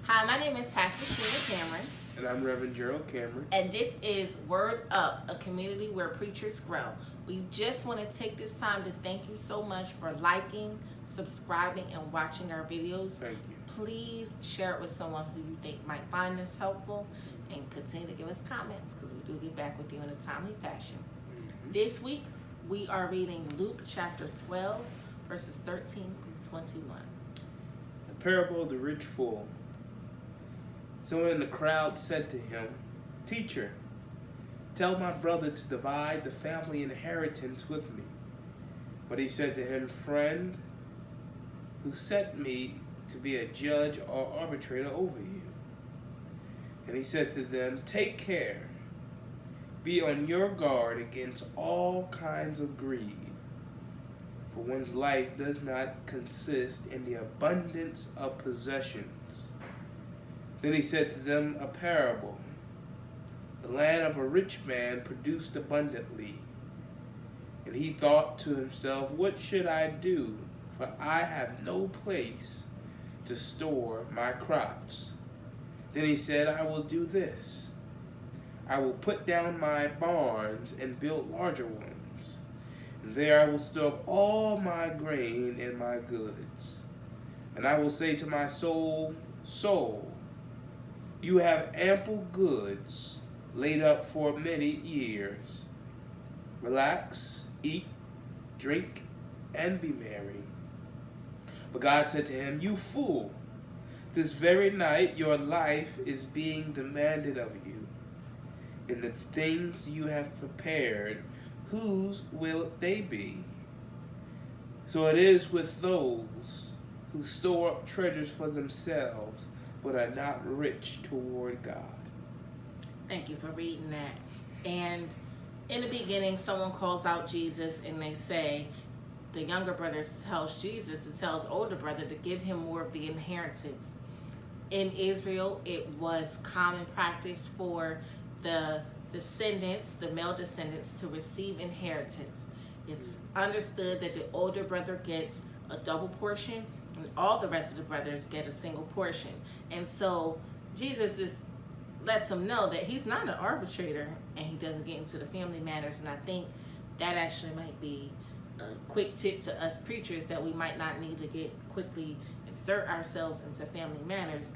Hi, my name is Pastor Sheena Cameron, And I'm Reverend Gerald Cameron. and this is Word Up, a community where preachers grow. We just want to take this time to thank you so much for liking, subscribing, and watching our videos. Thank you. Please share it with someone who you think might find this helpful, and continue to give us comments because we do get back with you in a timely fashion. This week, we are reading Luke chapter 12, verses 13 through 21. The parable of the rich fool. Someone in the crowd said to him, "Teacher, tell my brother to divide the family inheritance with me." But he said to him, "Friend, who set me to be a judge or arbitrator over you?" And he said to them, "Take care. Be on your guard against all kinds of greed, for one's life does not consist in the abundance of possessions." Then he said to them a parable. The land of a rich man produced abundantly. And he thought to himself, "What should I do? For I have no place to store my crops." Then he said, "I will do this. I will put down my barns and build larger ones. And there I will store up all my grain and my goods. And I will say to my soul, Soul, you have ample goods laid up for many years. Relax, eat, drink, and be merry." But God said to him, "You fool, this very night your life is being demanded of you. And the things you have prepared, whose will they be? So it is with those who store up treasures for themselves, but are not rich toward God." Thank you for reading that. And in the beginning, someone calls out Jesus and they say, the younger brother tells Jesus to tell his older brother to give him more of the inheritance. In Israel, it was common practice for the descendants, the male descendants, to receive inheritance. It's understood that the older brother gets a double portion and all the rest of the brothers get a single portion. And so Jesus just lets them know that he's not an arbitrator and he doesn't get into the family matters. And I think that actually might be a quick tip to us preachers, that we might not need to get quickly insert ourselves into family matters.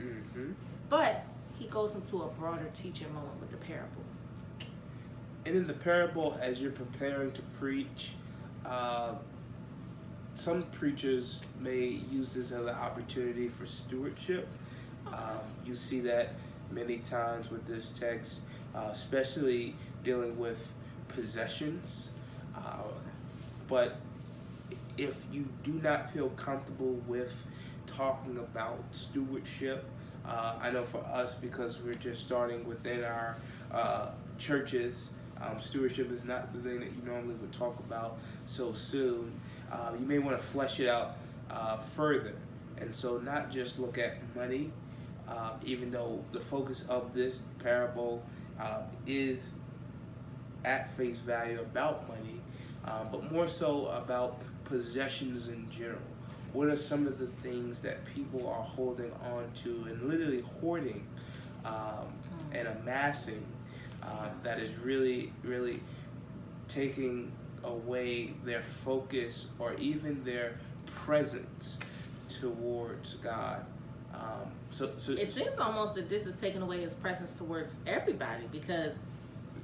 But he goes into a broader teaching moment with the parable. And in the parable, as you're preparing to preach, some preachers may use this as an opportunity for stewardship. You see that many times with this text, especially dealing with possessions. But if you do not feel comfortable with talking about stewardship, I know for us, because we're just starting within our churches, stewardship is not the thing that you normally would talk about so soon. You may want to flesh it out further. And so not just look at money, even though the focus of this parable is at face value about money, but more so about possessions in general. What are some of the things that people are holding on to and literally hoarding and amassing that is really, really taking away their focus or even their presence towards God? So It seems almost that this is taking away his presence towards everybody, because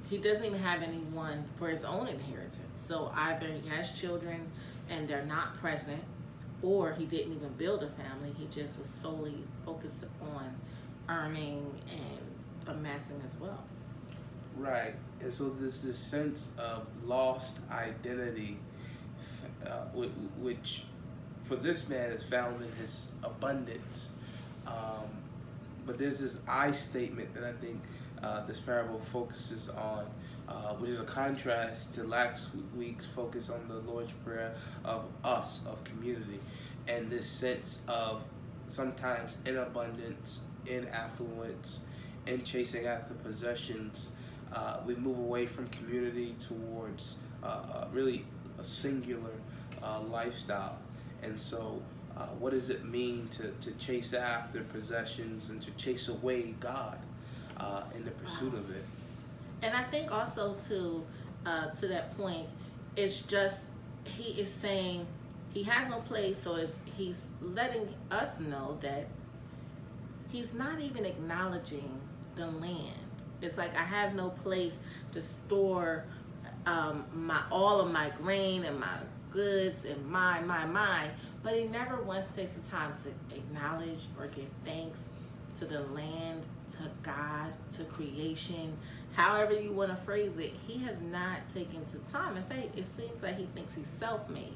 he doesn't even have anyone for his own inheritance. So either he has children and they're not present, or he didn't even build a family. He just was solely focused on earning and amassing as well. Right, and so there's this sense of lost identity, which for this man is found in his abundance. But there's this I statement that I think this parable focuses on, which is a contrast to last week's focus on the Lord's Prayer of us, of community, and this sense of sometimes in abundance, in affluence, in chasing after possessions, we move away from community towards really a singular lifestyle. And so What does it mean to chase after possessions and to chase away God in the pursuit of it? And I think also to that point, it's just he is saying he has no place, so he's letting us know that he's not even acknowledging the land. It's like, I have no place to store all of my grain and my goods and my, but he never once takes the time to acknowledge or give thanks to the land, to God, to creation, however you want to phrase it. He has not taken the time. In fact, it seems like he thinks he's self-made.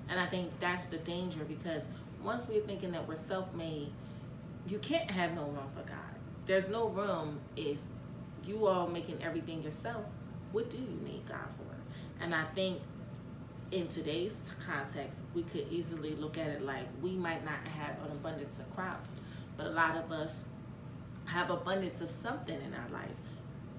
And I think that's the danger, because once we're thinking that we're self-made, you can't have no room for God. There's no room if you are making everything yourself. What do you need God for? And I think in today's context, we could easily look at it like we might not have an abundance of crops, but a lot of us have abundance of something in our life.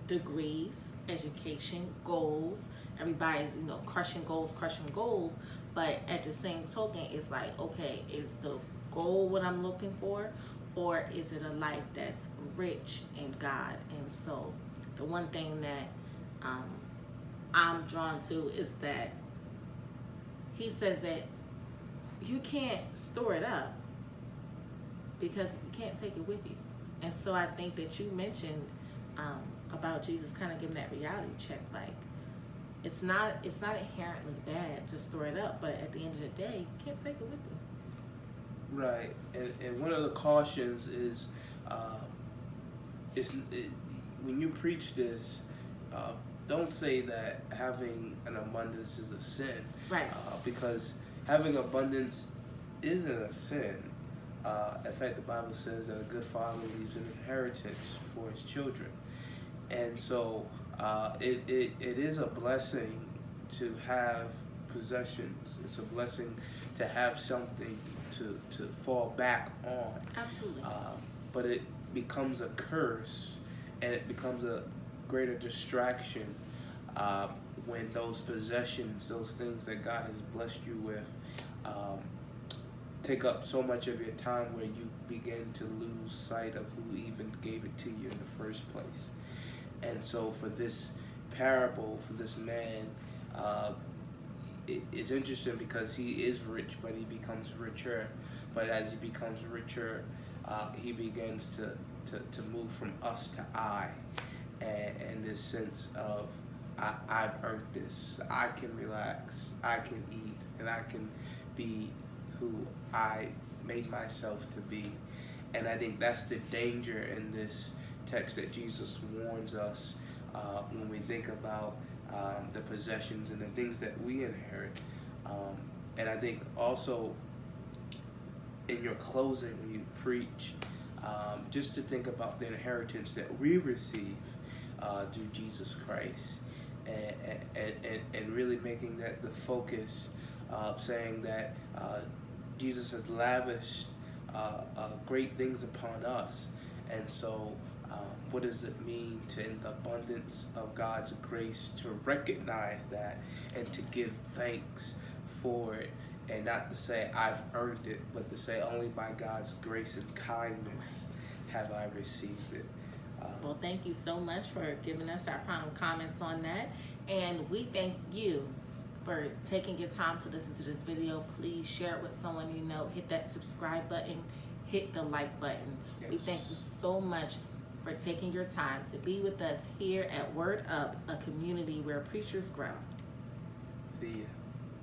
Degrees, education, goals. Everybody's, crushing goals. But at the same token, it's like, okay, is the goal what I'm looking for? Or is it a life that's rich in God? And so the one thing that I'm drawn to is that he says that you can't store it up because you can't take it with you. And so I think that you mentioned about Jesus kind of giving that reality check. Like, it's not inherently bad to store it up, but at the end of the day, you can't take it with you. Right, and one of the cautions is when you preach this, don't say that having an abundance is a sin. Right. Because having abundance isn't a sin. In fact, the Bible says that a good father leaves an inheritance for his children. And so it is a blessing to have possessions. It's a blessing to have something to fall back on. Absolutely. But it becomes a curse, and it becomes a greater distraction when those possessions, those things that God has blessed you with, take up so much of your time where you begin to lose sight of who even gave it to you in the first place. And so for this parable, for this man, it's interesting because he is rich, but he becomes richer. But as he becomes richer, he begins to move from us to I, and this sense of I've earned this. I can relax, I can eat, and I can be who I made myself to be. And I think that's the danger in this text that Jesus warns us when we think about the possessions and the things that we inherit. And I think also in your closing when you preach, just to think about the inheritance that we receive through Jesus Christ, and really making that the focus, saying that Jesus has lavished great things upon us. And so what does it mean to, in the abundance of God's grace, to recognize that and to give thanks for it, and not to say I've earned it, but to say only by God's grace and kindness have I received it. Well, thank you so much for giving us our final comments on that. And we thank you for taking your time to listen to this video. Please share it with someone you know. Hit that subscribe button. Hit the like button. Yes. We thank you so much for taking your time to be with us here at Word Up, a community where preachers grow. See ya.